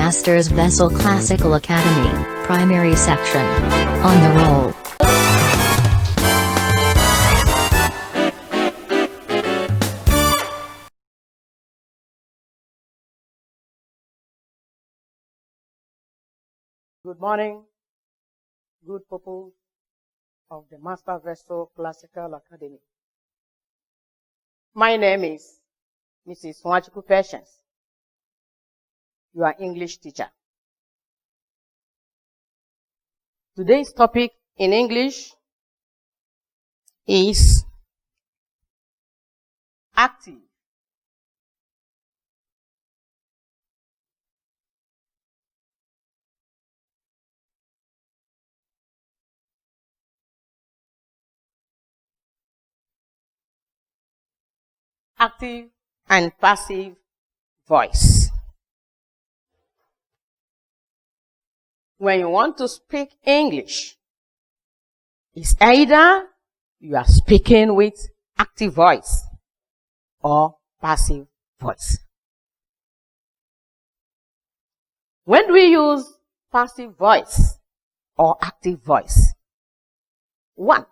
Masters Vessel Classical Academy, Primary Section. On the roll. Good morning, good people of the Master Vessel Classical Academy. My name is Mrs. Nwachukwu Patience, your English teacher. Today's topic in English is active. Active and passive voice. When you want to speak English, it's either you are speaking with active voice or passive voice. When do we use passive voice or active voice? 1.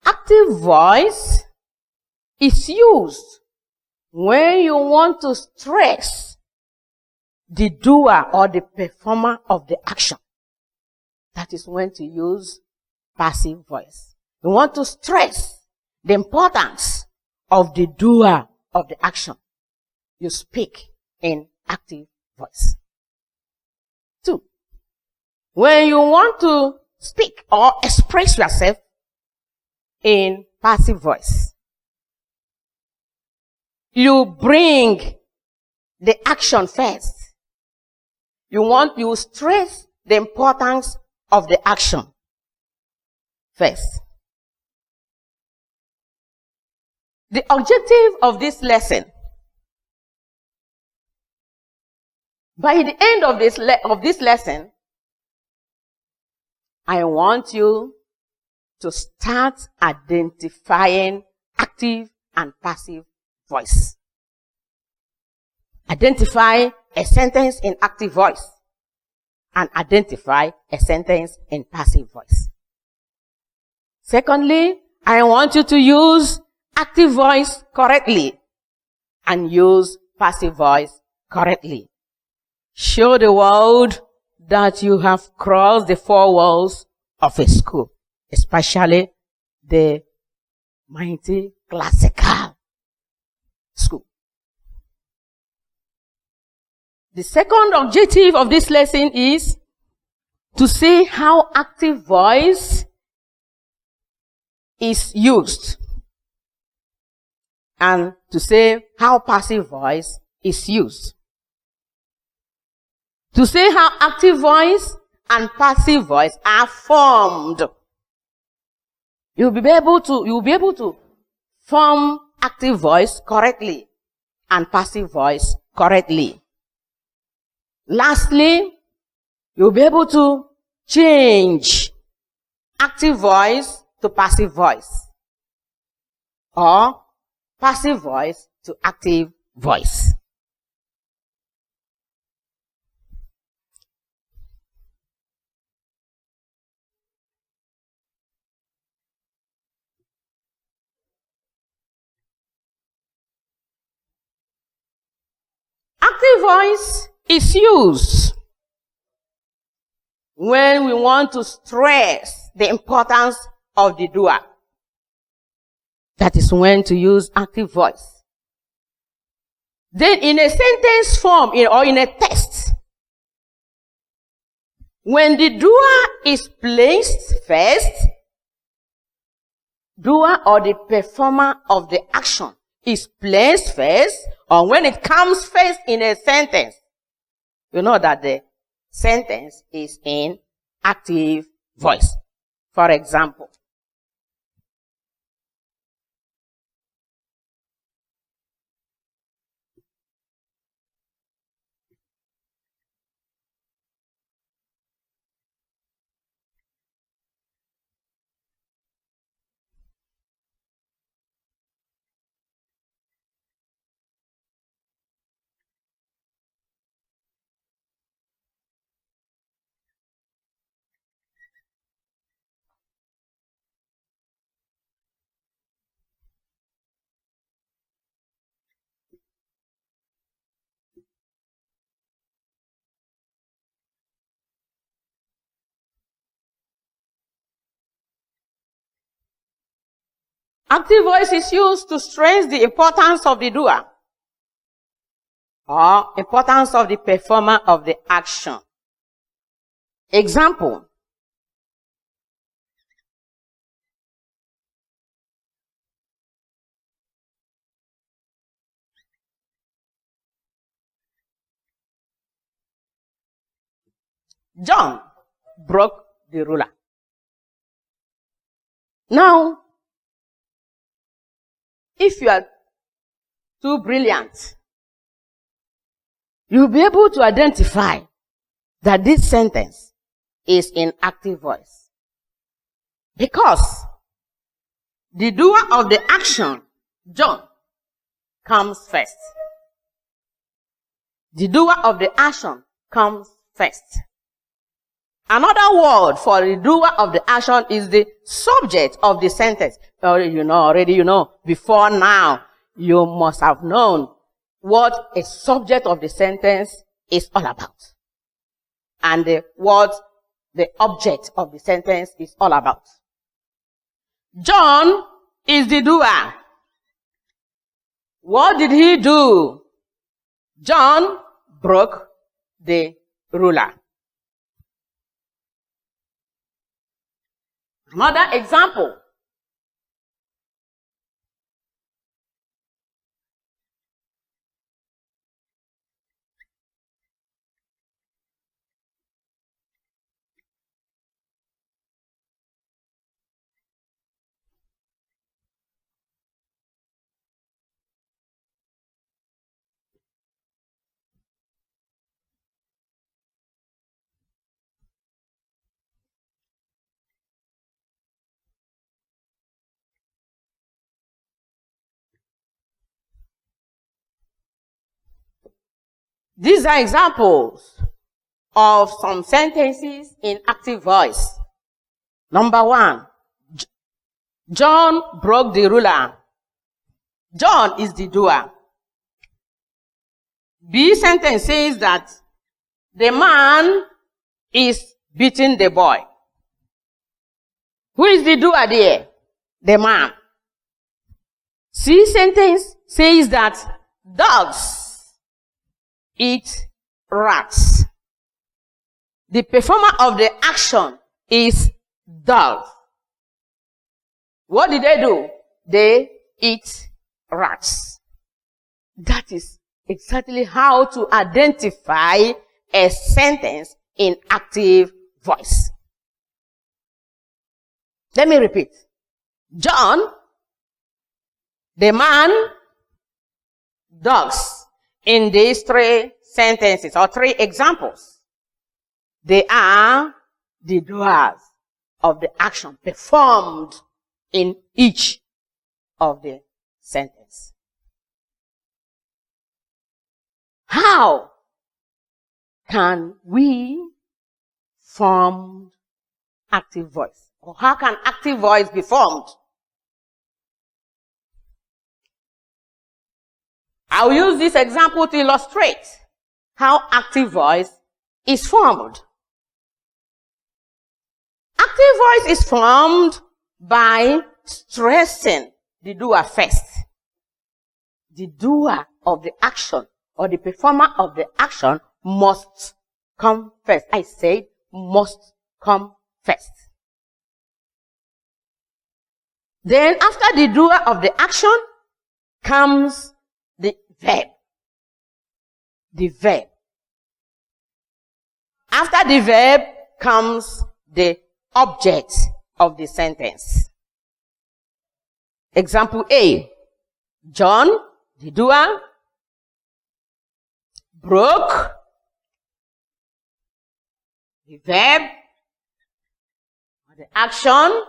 Active voice is used when you want to stress the doer or the performer of the action. That is when to use passive voice. You want to stress the importance of the doer of the action. You speak in active voice. 2. When you want to speak or express yourself in passive voice, you bring the action first. You stress the importance of the action first. The objective of this lesson, by the end of this lesson, I want you to start identifying active and passive voice. Identify a sentence in active voice and identify a sentence in passive voice. Secondly, I want you to use active voice correctly and use passive voice correctly. Show the world that you have crossed the 4 walls of a school, especially the mighty classical school. The second objective of this lesson is to see how active voice is used and to say how passive voice is used. To say how active voice and passive voice are formed. You'll be able to form active voice correctly and passive voice correctly. Lastly, you'll be able to change active voice to passive voice or passive voice to active voice. Active voice is used when we want to stress the importance of the doer. That is when to use active voice. Then in a sentence form or in a text, when the doer is placed first, doer or the performer of the action is placed first, or when it comes first in a sentence, you know that the sentence is in active voice. For example, Active voice is used to stress the importance of the doer or importance of the performer of the action. Example. John broke the ruler. Now, if you are too brilliant, you'll be able to identify that this sentence is in active voice. Because the doer of the action, John, comes first. The doer of the action comes first. Another word for the doer of the action is the subject of the sentence. Before now, you must have known what a subject of the sentence is all about. And what the object of the sentence is all about. John is the doer. What did he do? John broke the ruler. Another example. These are examples of some sentences in active voice. Number 1, John broke the ruler. John is the doer. B sentence says that the man is beating the boy. Who is the doer there? The man. C sentence says that dogs eat rats. The performer of the action is dogs. What did they do? They eat rats. That is exactly how to identify a sentence in active voice. Let me repeat. John, the man, dogs. In these 3 sentences or 3 examples, they are the doers of the action performed in each of the sentences. How can we form active voice? Or how can active voice be formed? I'll use this example to illustrate how active voice is formed. Active voice is formed by stressing the doer first. The doer of the action or the performer of the action must come first. I said must come first. Then after the doer of the action comes the verb. The verb. After the verb comes the object of the sentence. Example A. John, the doer, broke the verb, or the action,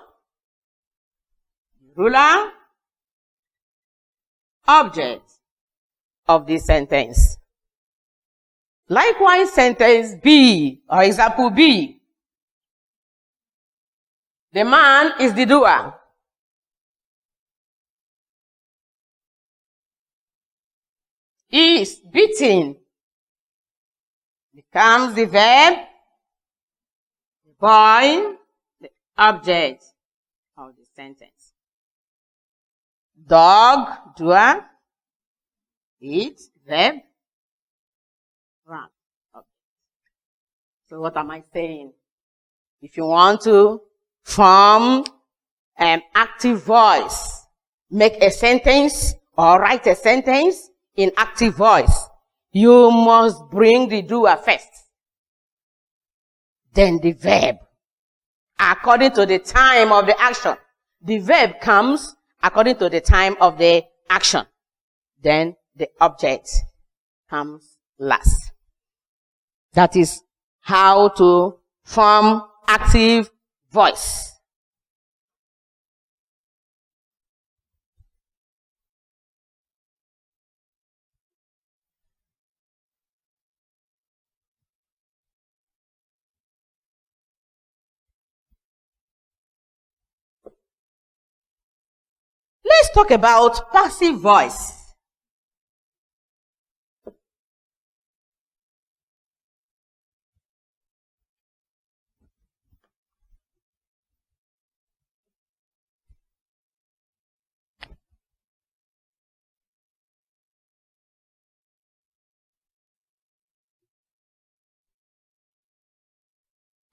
the ruler, object of this sentence. Likewise, sentence B, or example B. The man is the doer. He is beating. Becomes the verb, the boy, the object of the sentence. Dog, doer. Eat, verb. Run. Okay. So what am I saying? If you want to form an active voice, make a sentence or write a sentence in active voice, you must bring the doer first. Then the verb, according to the time of the action. The verb comes according to the time of the action. Then the object comes last. That is how to form active voice. Let's talk about passive voice.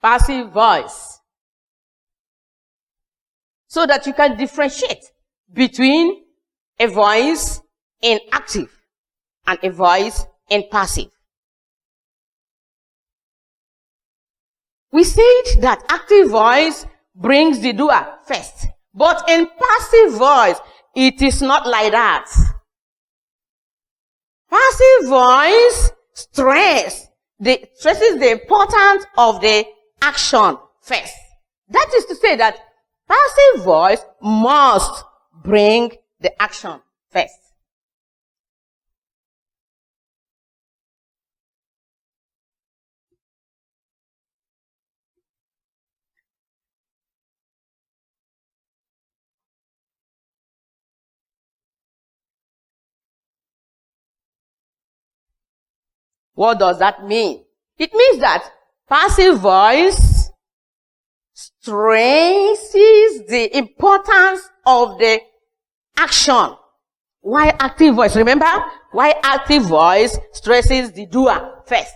Passive voice. So that you can differentiate between a voice in active and a voice in passive. We said that active voice brings the doer first. But in passive voice, it is not like that. Passive voice stresses the importance of the action first. That is to say that passive voice must bring the action first. What does that mean? It means that passive voice stresses the importance of the action. Why active voice? Remember? Why active voice stresses the doer first.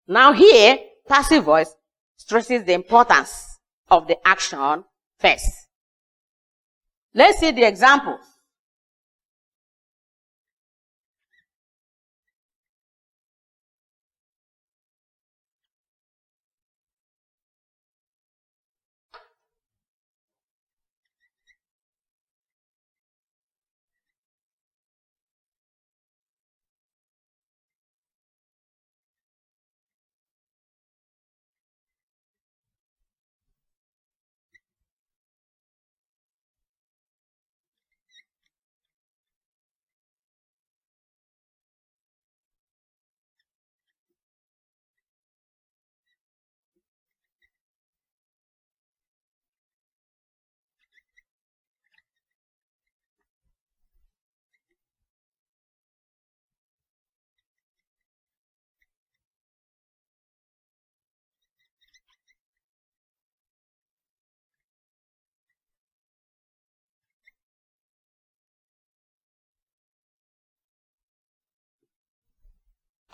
Now here, passive voice stresses the importance of the action first. Let's see the examples.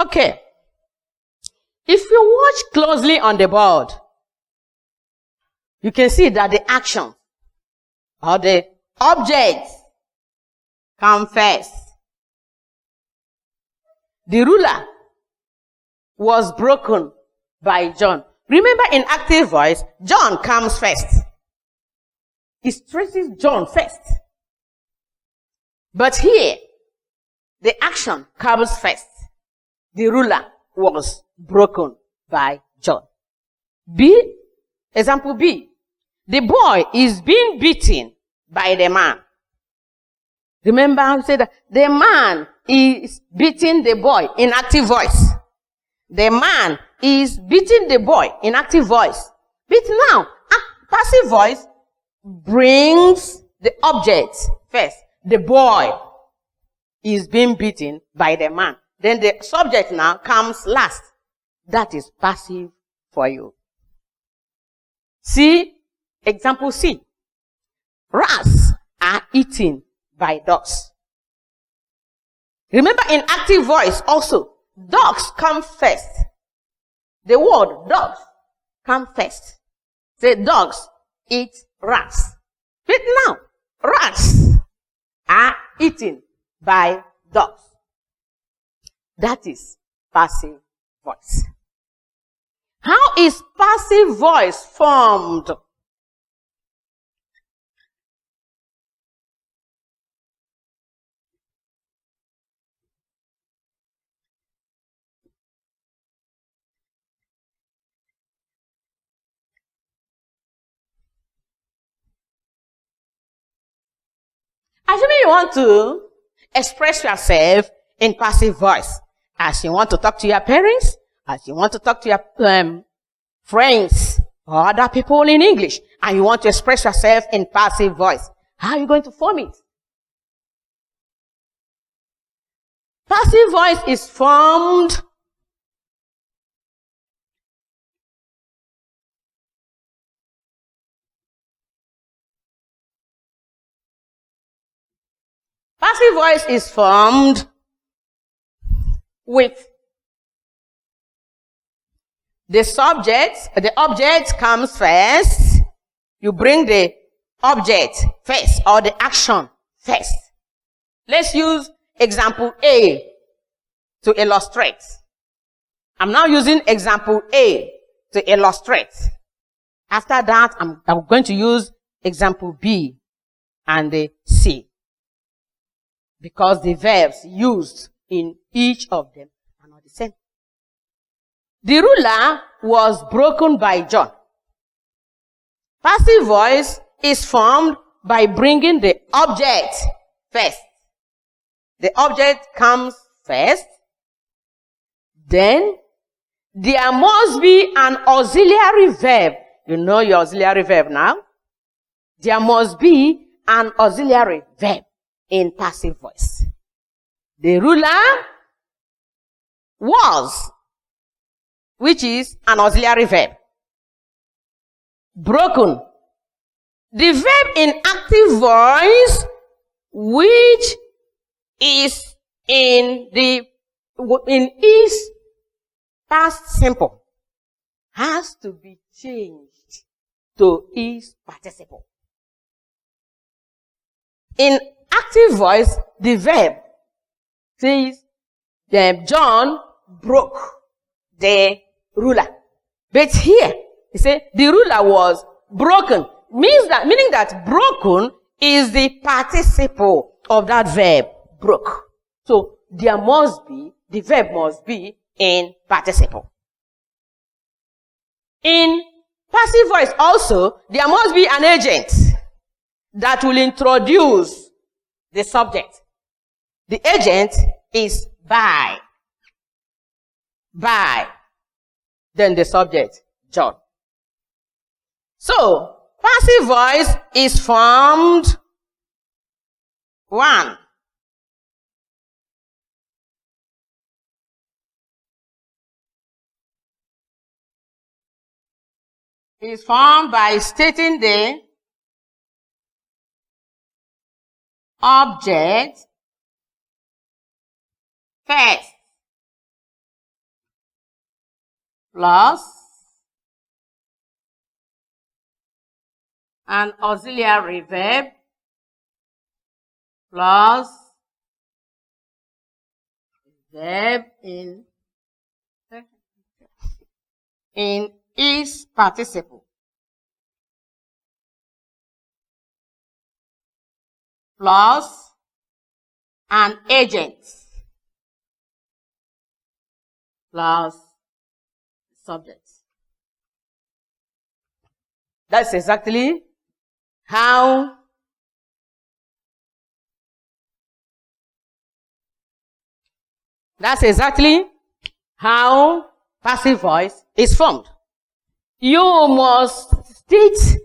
Okay. If you watch closely on the board, you can see that the action or the objects come first. The ruler was broken by John. Remember, in active voice, John comes first. It stresses John first. But here, the action comes first. The ruler was broken by John. B, example B. The boy is being beaten by the man. Remember how we said that the man is beating the boy in active voice. The man is beating the boy in active voice. But now, passive voice brings the object first. The boy is being beaten by the man. Then the subject now comes last. That is passive for you. See, example C. Rats are eaten by dogs. Remember, in active voice also, dogs come first. The word dogs come first. Say, dogs eat rats. But now, rats are eaten by dogs. That is passive voice. How is passive voice formed? Assuming you want to express yourself in passive voice, as you want to talk to your parents, as you want to talk to your friends or other people in English, and you want to express yourself in passive voice, how are you going to form it? Passive voice is formed with the subject. The object comes first. You bring the object first, or the action first. Let's use example A to illustrate. I'm now using example A to illustrate. After that, I'm going to use example B and the C, because the verbs used in each of them are not the same. The ruler was broken by John. Passive voice is formed by bringing the object first. The object comes first. Then there must be an auxiliary verb. You know your auxiliary verb now. There must be an auxiliary verb in passive voice. The ruler was, which is an auxiliary verb. Broken. The verb in active voice, which is in is past simple, has to be changed to is participle. In active voice, the verb says, John broke the ruler. But here, he said, the ruler was broken. Meaning that broken is the participle of that verb, broke. So, the verb must be in participle. In passive voice also, there must be an agent that will introduce the subject. The agent is by. Then the subject, John. So, passive voice is formed, 1, is formed by stating the object first plus an auxiliary verb plus verb in is participle plus an agent plus subject. That's exactly how passive voice is formed. You must state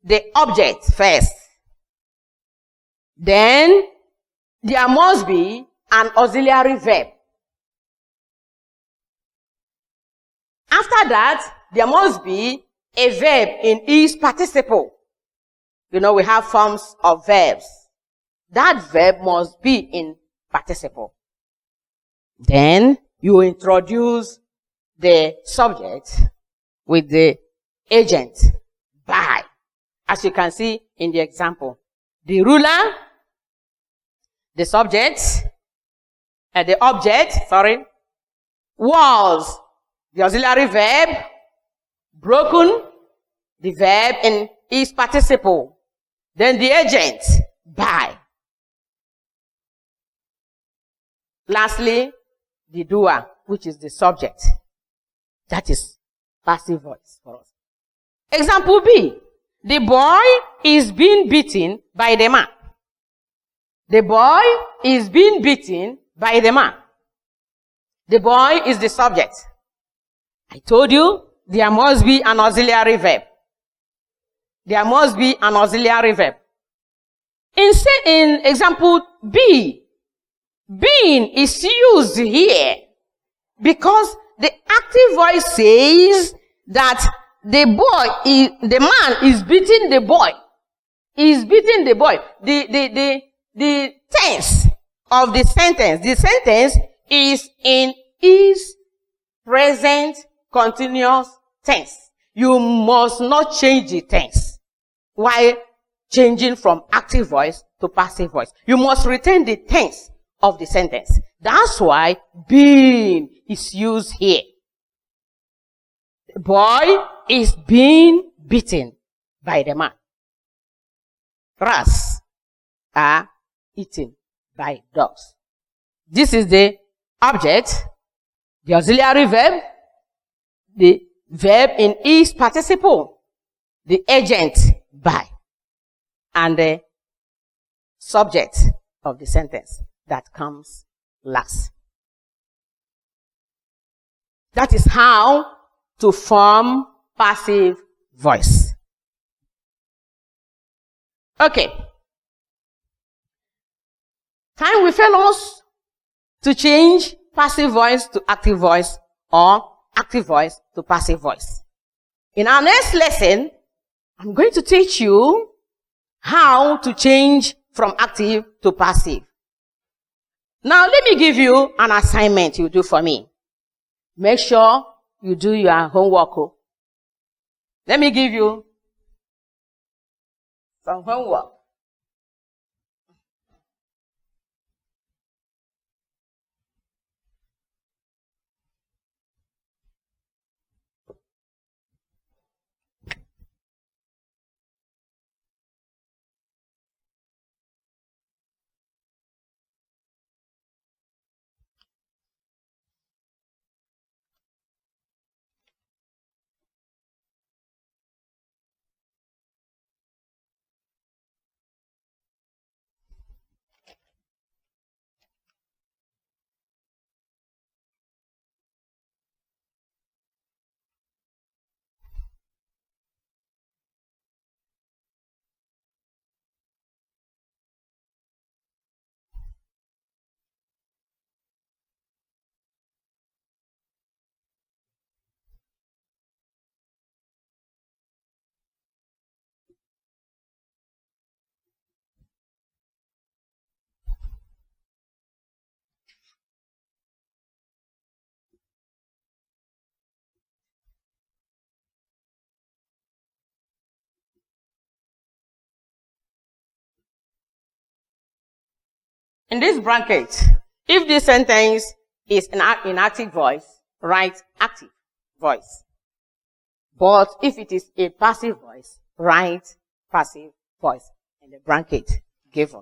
the object first. Then there must be an auxiliary verb. After that, there must be a verb in is participle. You know, we have forms of verbs. that verb must be in participle. Then you introduce the subject with the agent by. As you can see in the example, the ruler, the subject, the object, was the auxiliary verb, broken, the verb in is participle, then the agent by. Lastly, the doer, which is the subject. That is passive voice for us. Example B. The boy is being beaten by the man. The boy is being beaten by the man. The boy is the subject. I told you there must be an auxiliary verb. There must be an auxiliary verb. In example B, being is used here because the active voice says that the man is beating the boy. Is beating the boy. The tense of the sentence is in is present continuous tense. You must not change the tense while changing from active voice to passive voice. You must retain the tense of the sentence. That's why being is used here. The boy is being beaten by the man. Rats are eaten by dogs. This is the object, the auxiliary verb, the verb in is participle, the agent by, and the subject of the sentence that comes last. That is how to form passive voice. Okay. Time will fail us to change passive voice to active voice or active voice to passive voice. In our next lesson, I'm going to teach you how to change from active to passive. Now, let me give you an assignment you do for me. Make sure you do your homework. Let me give you some homework. In this bracket, if this sentence is in active voice, write active voice. But if it is a passive voice, write passive voice in the bracket given.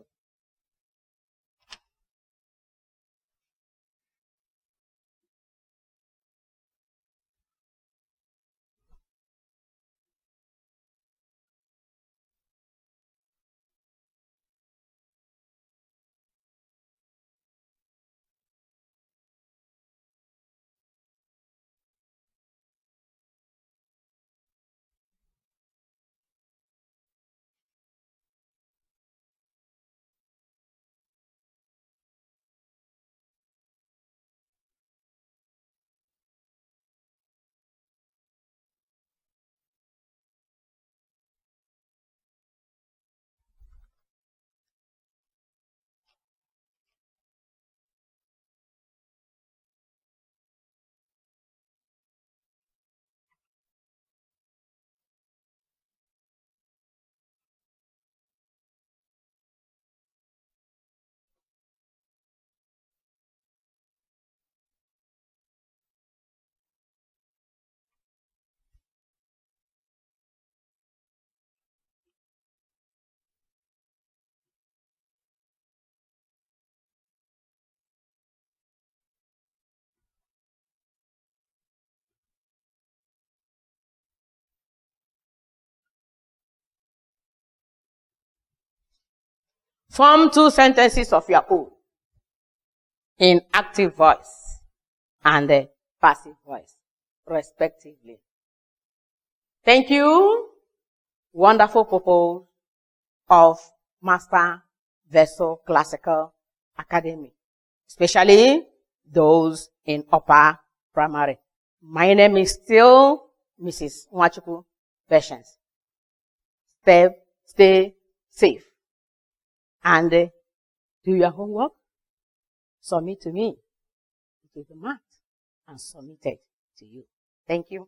Form 2 sentences of your own in active voice and passive voice, respectively. Thank you, wonderful people of Master Vessel Classical Academy, especially those in upper primary. My name is still Mrs. Nwachukwu Patience. Stay safe and do your homework. Submit to me. It will be marked and submitted to you. Thank you.